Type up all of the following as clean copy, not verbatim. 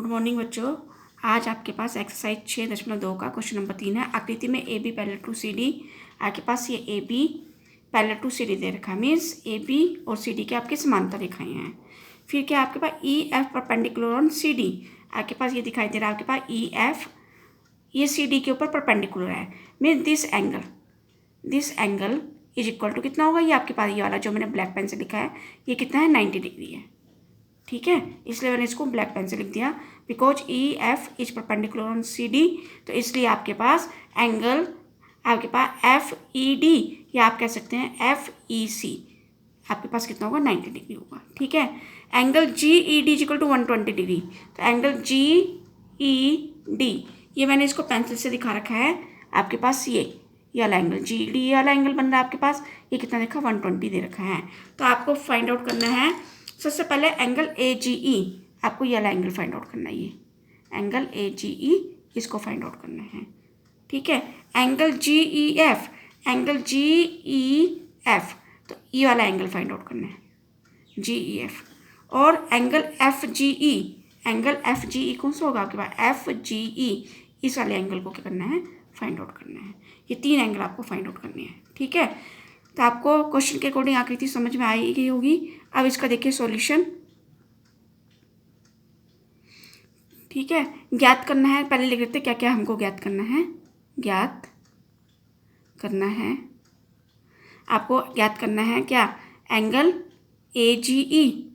Good morning बच्चों। आज आपके पास एक्सरसाइज 6.2 का क्वेश्चन नंबर 3 है। आकृति में A B parallel to C D. आपके पास ये A B parallel to C D दे रखा है, मीन्स ए बी और सी डी के आपके समांतर रेखाएं हैं। फिर क्या आपके पास E F perpendicular on C D. आपके पास ये दिखाई दे रहा है, आपके पास ई एफ ये सी डी के ऊपर परपेंडिकुलर है, means this angle is equal to कितना होगा, ये आपके पास ये वाला जो मैंने ब्लैक पेन से लिखा है ये कितना है 90 डिग्री है। ठीक है, इसलिए मैंने इसको ब्लैक पेन से लिख दिया, because E F is perpendicular on C D. तो इसलिए आपके पास एंगल आपके पास एफ ई डी या आप कह सकते हैं एफ ई सी आपके पास कितना होगा 90 डिग्री होगा। ठीक है, angle G E D equal to 120 degree. तो एंगल जी ई डी ये मैंने इसको पेंसिल से दिखा रखा है। आपके पास ये वाला एंगल जी ई डी ये वाला एंगल बन रहा है आपके पास, ये कितना देखा 120 दे रखा है। तो आपको फाइंड आउट करना है सबसे पहले एंगल ए जी ई। आपको ये वाला एंगल फाइंड आउट करना है, ये एंगल ए जी ई इसको फाइंड आउट करना है। ठीक है, एंगल जी ई एफ तो ये वाला एंगल फाइंड आउट करना है जी ई एफ। और एंगल एफ जी ई कौन सा होगा आपके पास एफ जी ई, इस वाले एंगल को क्या करना है फाइंड आउट करना है। ये 3 एंगल आपको फाइंड आउट करने हैं। ठीक है, तो आपको क्वेश्चन के अकॉर्डिंग आकृति समझ में आई गई होगी। अब इसका देखिए सॉल्यूशन। ठीक है, ज्ञात करना है, पहले लिख लेते क्या क्या हमको ज्ञात करना है। आपको ज्ञात करना है क्या एंगल ए जी ई,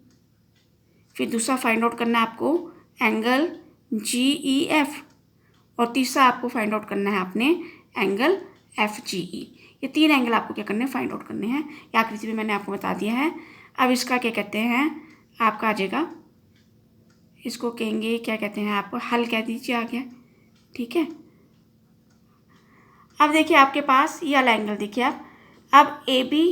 फिर दूसरा फाइंड आउट करना है आपको एंगल जी ई एफ, और तीसरा आपको फाइंड आउट करना है आपने एंगल एफ जी ई। ये 3 एंगल आपको क्या करने हैं फाइंड आउट करने हैं। ये आकृति भी मैंने आपको बता दिया है। अब इसका क्या कहते हैं आपका आ जाएगा, इसको कहेंगे क्या कहते हैं आपको हल कह दीजिए आ गया। ठीक है, अब देखिए आपके पास ये वाला एंगल देखिए आप, अब A B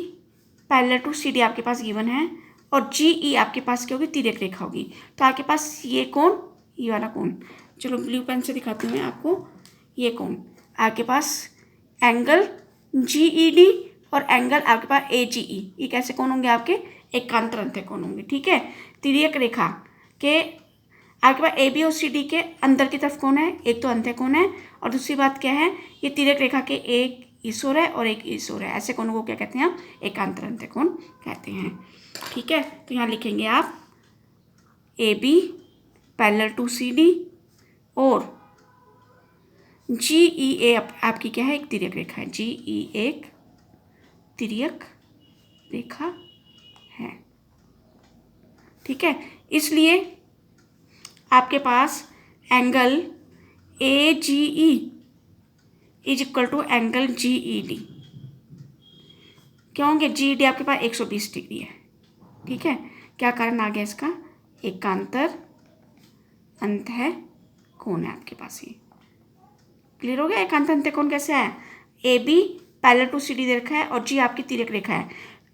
parallel to C D आपके पास गिवन है और जी ई आपके पास क्या होगी तिर्यक रेखा होगी। तो आपके पास ये कोण ये वाला कोण, चलो ब्लू पेन से दिखाती हूँ मैं आपको। ये कोण आपके पास एंगल जी ई डी और एंगल आपके पास ए जी ई, ये कैसे कोण होंगे आपके एकांतर अंत्य कोण होंगे। ठीक है, तिर्यक रेखा के आपके पास ए बी और सी डी के अंदर की तरफ कौन है, एक तो अंत्य कोण है और दूसरी बात क्या है ये तिर्यक रेखा के एक इस ओर है और एक इस ओर है। ऐसे कोणों को क्या कहते हैं हम एकांतर अंत्य कोण कहते हैं। ठीक है, तो यहाँ लिखेंगे आप A B parallel to C D और जी ई ए आपकी क्या है एक तिर्यक रेखा है, जी ई एक तिर्यक रेखा है। ठीक है, इसलिए आपके पास angle A G E is equal to angle G E D. क्या होंगे जी ई डी आपके पास 120 डिग्री है। ठीक है, क्या कारण आ गया इसका एकांतर अंत्य कोण है आपके पास। ये क्लियर हो गया, एकांतर अंत्य कोण कैसे है। A B parallel to C D दे रखा है और जी आपकी तिर्यक रेखा है।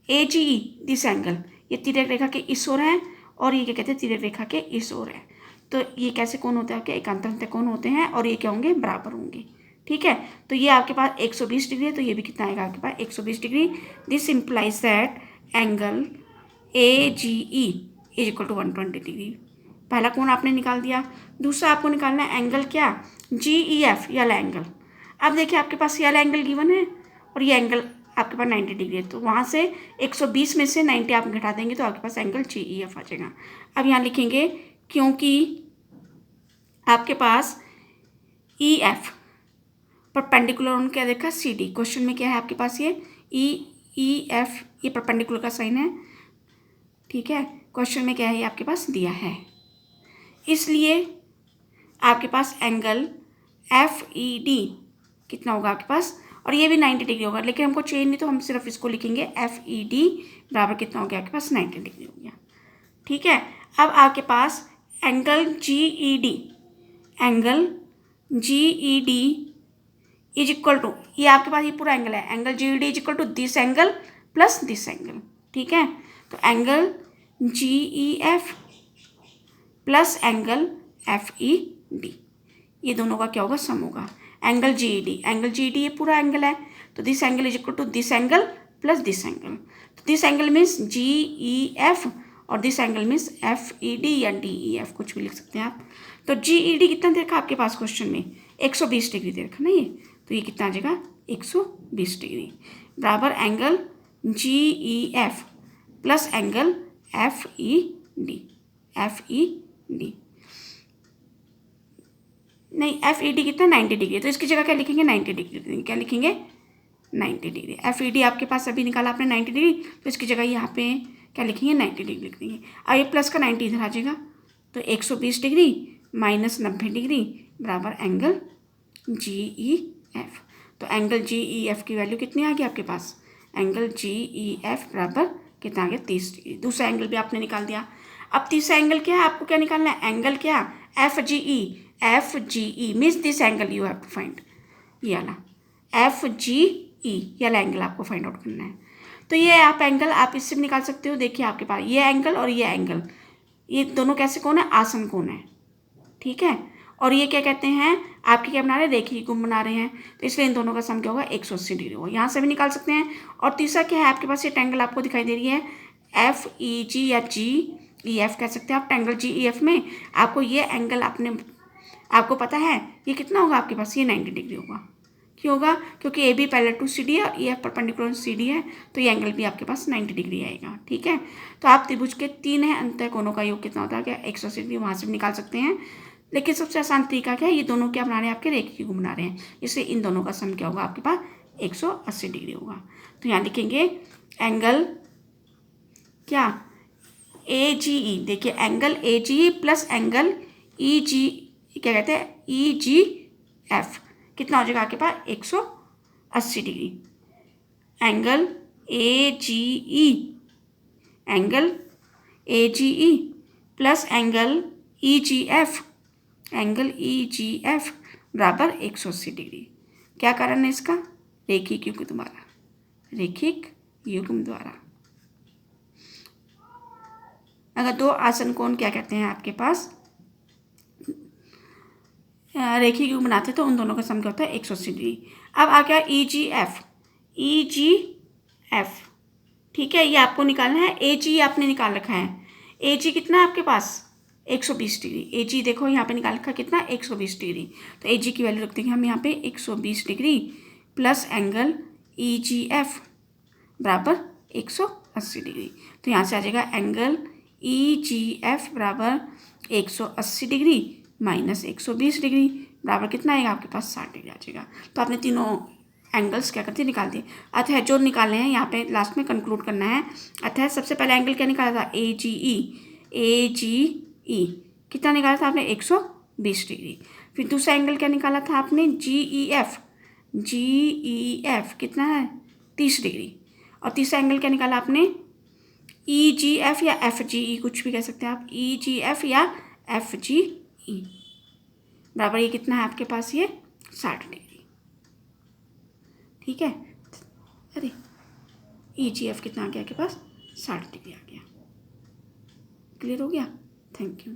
ए जी ई दिस एंगल ये तिर्यक रेखा के इस ओर है और ये क्या कहते हैं तिर्यक रेखा के इस ओर है। तो ये कैसे कोण होते हैं आपके एकांतर अंत्य कोण होते हैं और ये क्या होंगे बराबर होंगे। ठीक है, तो ये आपके पास 120 डिग्री है, तो ये भी कितना आएगा आपके पास 120 degree. This implies that angle A G E is equal to 120 degree. पहला कोण आपने निकाल दिया, दूसरा आपको निकालना है एंगल क्या जी ई एफ ये वाला एंगल। अब देखिए आपके पास ये वाला एंगल गिवन है और ये एंगल आपके पास 90 डिग्री है, तो वहाँ से 120 में से 90 आप घटा देंगे तो आपके पास एंगल जी ई एफ आ जाएगा। अब यहाँ लिखेंगे क्योंकि आपके पास ई एफ परपेंडिकुलर ऑन क्या देखा सी डी। क्वेश्चन में क्या है आपके पास ये ई एफ ये परपेंडिकुलर का साइन है। ठीक है, क्वेश्चन में क्या है ये आपके पास दिया है, इसलिए आपके पास एंगल एफ ई डी कितना होगा आपके पास, और ये भी 90 डिग्री होगा, लेकिन हमको चेंज नहीं तो हम सिर्फ इसको लिखेंगे एफ ई डी बराबर कितना हो गया आपके पास 90 डिग्री हो गया। ठीक है, अब आपके पास angle G E D is equal to ये आपके पास ये पूरा एंगल है, angle G E D is equal to this angle plus this angle. ठीक है, तो angle G E F plus angle F E D ये दोनों का क्या होगा सम होगा। एंगल जी ई डी ये पूरा एंगल है, तो this angle is equal to this angle plus this angle. तो this angle means G E F और दिस एंगल मीन्स FED या DEF, कुछ भी लिख सकते हैं आप। तो GED कितना दे रखा आपके पास क्वेश्चन में? 120 डिग्री दे रखा ना ये, तो ये कितना आ जाएगा? 120 डिग्री बराबर angle GEF plus angle FED। नहीं, FED कितना? 90 डिग्री, तो इसकी जगह क्या लिखेंगे? 90 डिग्री। क्या लिखेंगे? 90 डिग्री। FED आपके पास अभी निकाला आपने 90 डिग्री, तो इसकी जगह यहाँ पे क्या लिखेंगे? 90 डिग्री लिख देंगे। अब ये प्लस का 90 इधर आ जाएगा, तो 120 डिग्री माइनस 90 डिग्री बराबर एंगल GEF। तो एंगल GEF की वैल्यू कितनी आ गई आपके पास? एंगल GEF बराबर कितना आ गया? 30 डिग्री। दूसरा एंगल भी आपने निकाल दिया। अब तीसरा एंगल क्या है? आपको क्या निकालना है? एंगल क्या? FGE means this angle you have to find, ये वाला FGE, ये वाला एंगल आपको फाइंड आउट करना है। तो ये आप एंगल आप इससे भी निकाल सकते हो। देखिए आपके पास ये एंगल और ये एंगल, ये दोनों कैसे कोण है? आसन कोण है, ठीक है। और ये क्या कहते हैं? आपके क्या बना रहे हैं? रेखीय कोण बना रहे हैं, तो इसलिए इन दोनों का सम क्या होगा? 180 डिग्री होगा। यहाँ से भी निकाल सकते हैं। और तीसरा क्या है आपके पास? ये ट्रायंगल आपको दिखाई दे रही है FEG या GEF कह सकते हैं आप। ट्रायंगल GEF में आपको ये एंगल आपको पता है ये कितना होगा आपके पास? ये 90 डिग्री होगा। क्यों होगा? क्योंकि AB पैरेलल टू CD है और EF परपेंडिकुलर CD है, तो ये एंगल भी आपके पास 90 डिग्री आएगा, ठीक है। तो आप त्रिभुज के 3 है अंतः कोणों का योग कितना होता है? क्या 180 डिग्री, वहाँ से भी निकाल सकते हैं। लेकिन सबसे आसान तरीका क्या है? ये दोनों क्या बना रहे हैं? आपके रेखीय कोण बना रहे हैं, इसलिए इन दोनों का सम क्या होगा आपके पास? 180 डिग्री होगा। तो यहाँ लिखेंगे एंगल क्या? AGE। देखिए angle AGE plus angle EG, क्या कहते हैं? EGF कितना हो जाएगा आपके पास? 180 degree. Angle AGE plus angle EGF बराबर 180 डिग्री। क्या कारण है इसका? रैखिक युग्म द्वारा। अगर दो आसन कोण क्या कहते हैं आपके पास? रेखीय युग्म बनाते तो उन दोनों का सम क्या होता है? 180 डिग्री। अब आ गया EGF, ठीक है, ये आपको निकालना है। AG आपने निकाल रखा है। AG कितना है आपके पास? 120 डिग्री। AG देखो यहाँ पे निकाल रखा कितना? 120 डिग्री। तो AG की वैल्यू रख देंगे हम यहाँ पे 120 डिग्री प्लस एंगल EGF बराबर 180 डिग्री। तो यहाँ से आ जाएगा एंगल EGF बराबर 180 डिग्री माइनस 120 डिग्री बराबर कितना आएगा आपके पास? 60 डिग्री आ जाएगा। तो आपने तीनों एंगल्स क्या करते हैं? निकाल दिए। अतः जो निकाले हैं यहाँ पे लास्ट में कंक्लूड करना है। अतः सबसे पहले एंगल क्या निकाला था? AGE कितना निकाला था आपने? 120 डिग्री। फिर दूसरा एंगल क्या निकाला था आपने? GEF कितना है? 30 डिग्री। और तीसरा एंगल क्या निकाला आपने? EGF या FGE, कुछ भी कह सकते हैं आप, EGF या FGE बराबर ये कितना है आपके पास? ये 60 डिग्री, ठीक है। अरे EGF कितना आ गया आपके पास? 60 डिग्री आ गया। क्लियर हो गया? Thank you.